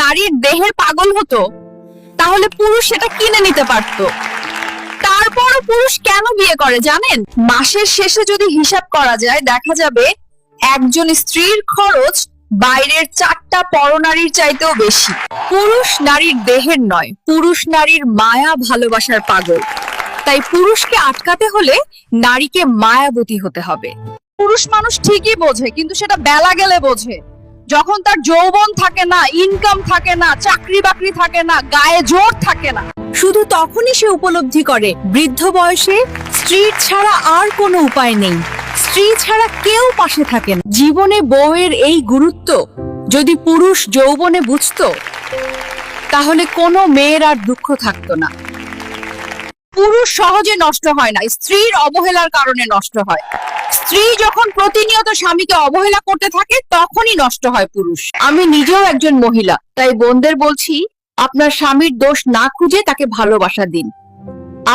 নারীর দেহের পাগল হতো তাহলে পুরুষ সেটা কিনে নিতে পারতো। তারপরও পুরুষ কেন বিয়ে করে জানেন? মাসের শেষে যদি হিসাব করা যায় দেখা যাবে একজন স্ত্রীর খরচ বাইরের 4টা পরনারীর চাইতেও বেশি। পুরুষ নারীর দেহের নয়, পুরুষ নারীর মায়া ভালোবাসার পাগল। তাই পুরুষকে আটকাতে হলে নারীকে মায়াবতী হতে হবে। পুরুষ মানুষ ঠিকই বোঝে, কিন্তু সেটা বেলা গেলে বোঝে। যখন তার যৌবন থাকে না, ইনকাম থাকে না, চাকরি বাকরি থাকে না, গায়ে জোর থাকে না, শুধু তখনই সে উপলব্ধি করে বৃদ্ধ বয়সে স্ত্রীর ছাড়া আর কোনো উপায় নেই, স্ত্রী ছাড়া কেউ পাশে থাকে না। জীবনে বউয়ের এই গুরুত্ব যদি পুরুষ যৌবনে বুঝতো তাহলে কোনো মেয়ের আর দুঃখ থাকতো না। পুরুষ সহজে নষ্ট হয় না, স্ত্রীর অবহেলার কারণে নষ্ট হয়। স্ত্রী যখন প্রতিনিয়ত স্বামীকে অবহেলা করতে থাকে তখনই নষ্ট হয় পুরুষ। আমি নিজেও একজন মহিলা, তাই বোনদের বলছি, আপনার স্বামীর দোষ না খুঁজে তাকে ভালোবাসা দিন।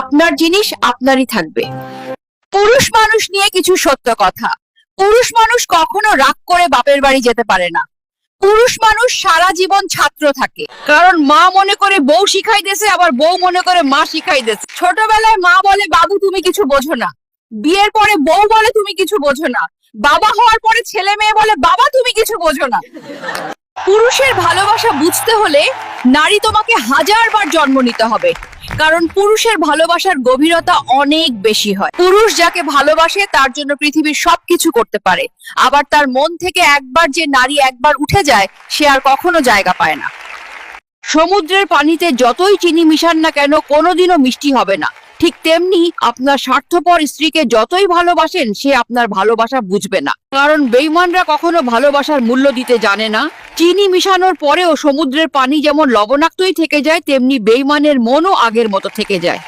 আপনার জিনিস আপনারই থাকবে। পুরুষ মানুষ নিয়ে কিছু সত্য কথা। পুরুষ মানুষ কখনো রাগ করে বাপের বাড়ি যেতে পারে না। পুরুষ মানুষ সারা জীবন ছাত্র থাকে, কারণ মা মনে করে বউ শিখাই দিয়েছে, আবার বউ মনে করে মা শিখাই দিয়েছে। ছোটবেলায় মা বলে বাবু তুমি কিছু বোঝো না, বিয়ের পরে বউ বলে তুমি কিছু বোঝো না, বাবা হওয়ার পরে ছেলে মেয়ে বলে বাবা তুমি কিছু বোঝো না। পুরুষের ভালোবাসা বুঝতে হলে নারী তোমাকে 1000 বার জন্ম নিতে হবে, কারণ পুরুষের ভালোবাসার গভীরতা অনেক বেশি হয়। পুরুষ যাকে ভালোবাসে তার জন্য পৃথিবীর সবকিছু করতে পারে, আবার তার মন থেকে একবার যে নারী একবার উঠে যায় সে আর কখনো জায়গা পায় না। সমুদ্রের পানিতে যতই চিনি মিশান না কেন কোনোদিনও মিষ্টি হবে না। ঠিক তেমনি আপনার স্বার্থপর স্ত্রীকে যতই ভালোবাসেন সে আপনার ভালোবাসা বুঝবে না, কারণ বেঈমানরা কখনো ভালোবাসার মূল্য দিতে জানে না। চিনি মিশানোর পরেও সমুদ্রের পানি যেমন লবণাক্তই থেকে যায়, তেমনি বেঈমানের মনও আগের মতো থেকে যায়।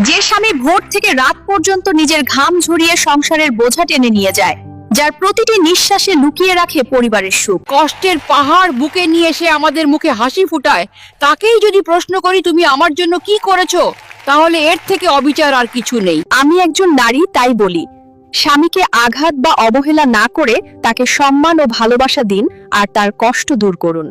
যে স্বামী ভোর থেকে রাত পর্যন্ত নিজের ঘাম ঝরিয়ে সংসারের বোঝা টেনে নিয়ে যায়, যার প্রতিটি নিঃশ্বাসে লুকিয়ে রাখে পরিবারের সুখ, কষ্টের পাহাড় বুকে নিয়ে এসে আমাদের মুখে হাসি ফুটায়, তাকেই যদি প্রশ্ন করি তুমি আমার জন্য কি করেছো, তাহলে এর থেকে অবিচার আর কিছু নেই। আমি একজন নারী, তাই বলি, স্বামীকে আঘাত বা অবহেলা না করে তাকে সম্মান ও ভালোবাসা দিন আর তার কষ্ট দূর করুন।